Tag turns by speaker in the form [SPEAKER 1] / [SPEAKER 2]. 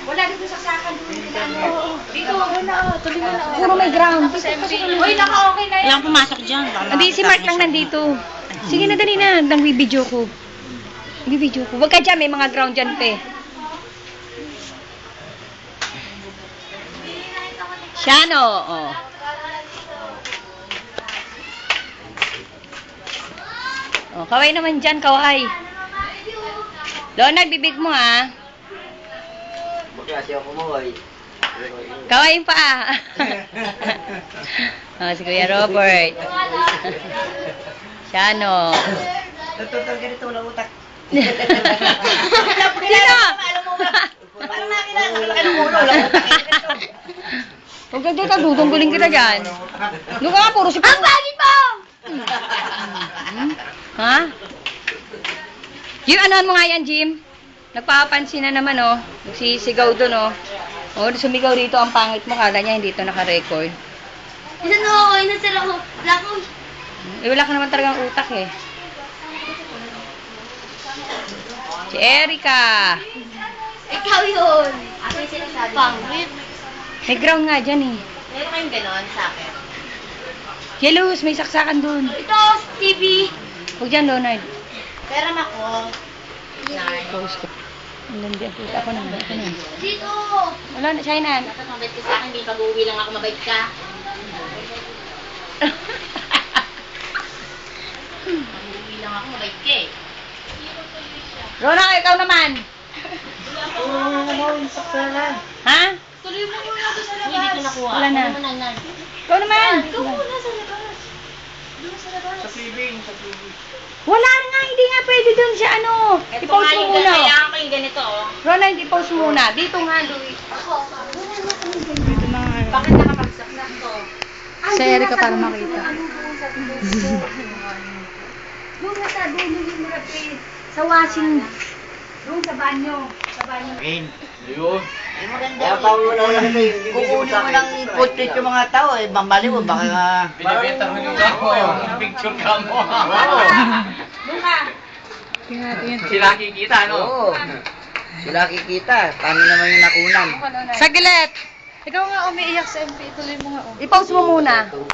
[SPEAKER 1] Wala dito sa sakan dito.
[SPEAKER 2] Tuloy mo na.
[SPEAKER 3] Puro may ground.
[SPEAKER 1] Uy, naka-okay na yan.
[SPEAKER 2] Kailangan pumasok dyan.
[SPEAKER 3] Hindi, si Mark lang nandito. Sige na, dali na. Nang-video ko. Bibidyo ko. Huwag ka dyan, may mga ground dyan, pe. Shano, oh. Oh, kaway naman dyan, kaway. Leonard, bibig mo, ha?
[SPEAKER 4] Kasi ako mo ay.
[SPEAKER 3] Kaway pa. Oh, si Kuya Robert. Shano.
[SPEAKER 4] Tututol ganito ulang utak.
[SPEAKER 3] Sino?
[SPEAKER 4] Parang nakilala ka ng ulo ulang utak.
[SPEAKER 3] Huwag ka dito, dudungguling kita dyan. Doon ka nga, puro si... Ang bagay mo! Ha? Jim, anuhan mo nga yan, Jim? Nagpapansin na naman, oh. Nagsisigaw doon, oh. Oh, sumigaw dito, ang pangit mo. Kala niya hindi ito naka-record.
[SPEAKER 1] Isan ako, inasal ako. Wala ko.
[SPEAKER 3] Wala ka naman talagang utak, eh. Si Erica.
[SPEAKER 1] Ikaw yun. Ako yung sinasabi. Pangit.
[SPEAKER 3] May ground nga dyan, eh.
[SPEAKER 1] Meron kayong ganon sa akin.
[SPEAKER 3] Jealous, may saksakan doon.
[SPEAKER 1] Ito, TV.
[SPEAKER 3] Huwag dyan, Leonard.
[SPEAKER 1] Pera ako.
[SPEAKER 3] Post ko. Ang landi ang puta ko naman. Ito na.
[SPEAKER 1] Dito.
[SPEAKER 3] Wala na, China.
[SPEAKER 1] Dapat mabait ka sa akin, di pag-uwi lang ako mabait ka. Pag-uwi lang ako mabait ka eh.
[SPEAKER 3] Rona, ikaw naman. Ha?
[SPEAKER 1] Tuloy mo muna doon sa labas.
[SPEAKER 2] Hindi ko nakuha.
[SPEAKER 3] Wala na.
[SPEAKER 2] Ano mo nang
[SPEAKER 3] Ikaw naman.
[SPEAKER 1] Ikaw muna sa labas. Doon sa labas.
[SPEAKER 4] Sa TV.
[SPEAKER 3] Wala nga, hindi nga pwede doon siya, ano. I-post mo muna.
[SPEAKER 2] Kailangan ko yung ganito, oh.
[SPEAKER 3] Rona, hindi post muna. Dito nga, Louie.
[SPEAKER 1] Bakit nakapagsak to?
[SPEAKER 3] Sa Erica para makita.
[SPEAKER 1] Doon na sa dulo yung rapid. Sa washing. Doon sa banyo. Sa banyo.
[SPEAKER 4] Ayun. Kaya pa mo na lang ito. Kukunin mo ng portrait yung mga tao eh. Mamali mo baka...
[SPEAKER 5] Binibenta mo yung mo, yung picture ka mo.
[SPEAKER 1] Doon ka.
[SPEAKER 5] Sila kikita, no?
[SPEAKER 4] Oo. Sila kikita. Paano naman yung nakunan?
[SPEAKER 3] Saglit.
[SPEAKER 2] Ikaw nga umiiyak sa MP. Tuloy mo nga, oh.
[SPEAKER 3] I-post mo muna.